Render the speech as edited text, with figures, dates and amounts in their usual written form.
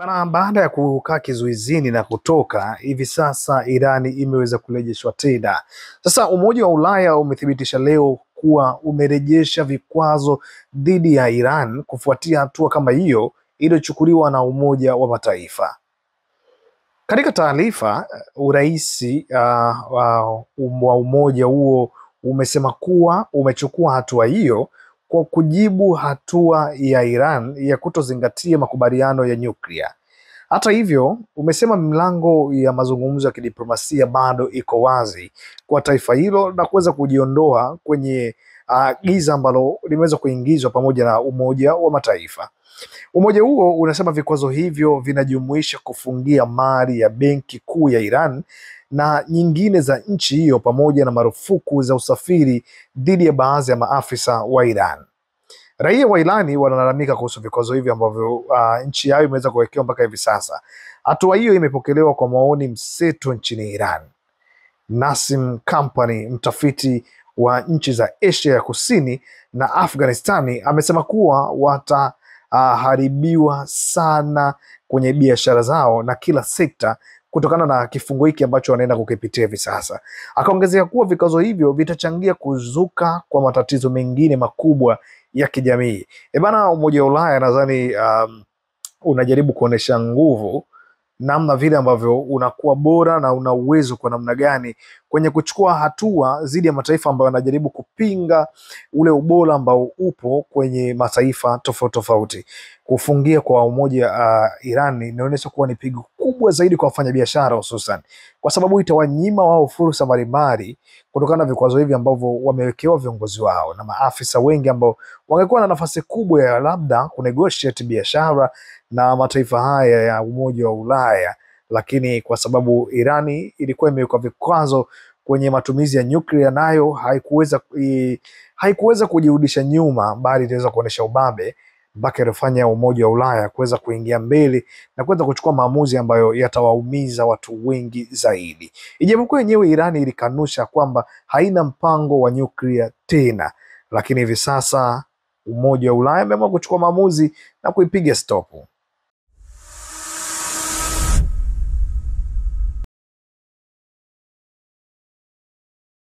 Baada ya kukaa kizuizini na kutoka, hivi sasa Irani imeweza kurejeshwa tena. Sasa Umoja wa Ulaya umethibitisha leo kuwa umerejesha vikwazo dhidi ya Iran kufuatia hatua kama hiyo iliyochukuliwa na Umoja wa Mataifa. Katika taarifa, uraisi wa umoja huo umesema kuwa umechukua hatua hiyo kwa kujibu hatua ya Iran ya kutozingatia makubaliano ya nyuklia. Hata hivyo, umesema milango ya mazungumzo ya kidiplomasia bado iko wazi kwa taifa hilo na kuweza kujiondoa kwenye giza ambalo limeweza kuingizwa pamoja na Umoja wa Mataifa. Umoja huo unasema vikwazo hivyo vinajumuisha kufungia mali ya benki kuu ya Iran na nyingine za nchi hiyo pamoja na marufuku za usafiri dhidi ya baadhi ya maafisa wa Iran. Raia wa Irani wanalalamika kuhusu vikwazo hivyo ambavyo nchi yao imeweza kuwekewa mpaka hivi sasa. Hatua hiyo imepokelewa kwa maoni mseto nchini Iran. Nasim Kampani, mtafiti wa nchi za Asia ya Kusini na Afghanistani, amesema kuwa wataharibiwa sana kwenye biashara zao na kila sekta kutokana na kifungo hiki ambacho wanaenda kukipitia hivi sasa. Akaongezea kuwa vikwazo hivyo vitachangia kuzuka kwa matatizo mengine makubwa ya kijamii. Umoja wa Ulaya nadhani unajaribu kuonesha nguvu namna vile ambavyo unakuwa bora na una uwezo kwa namna gani kwenye kuchukua hatua dhidi ya mataifa ambayo yanajaribu kupinga ule ubora ambao upo kwenye mataifa tofauti tofauti. Kufungia kwa umoja Iran inaonyesha kuwa ni pigo kubwa zaidi kwa wafanyabiashara, hususan kwa sababu itawanyima wao fursa mbalimbali kutokana na vikwazo hivi ambavyo wamewekewa viongozi wao na maafisa wengi ambao wangekuwa na nafasi kubwa ya labda kunegotiate biashara na mataifa haya ya Umoja wa Ulaya, lakini kwa sababu Irani ilikuwa imewekwa vikwazo kwenye matumizi ya nyuklia, nayo haikuweza kujirudisha nyuma, bali iliweza kuonesha ubabe mpaka ilifanya Umoja wa Ulaya kuweza kuingia mbele na kuweza kuchukua maamuzi ambayo yatawaumiza watu wengi zaidi. Ijapokuwa yenyewe Irani ilikanusha kwamba haina mpango wa nyuklia tena, lakini hivi sasa Umoja wa Ulaya umeamua kuchukua maamuzi na kuipiga stopu.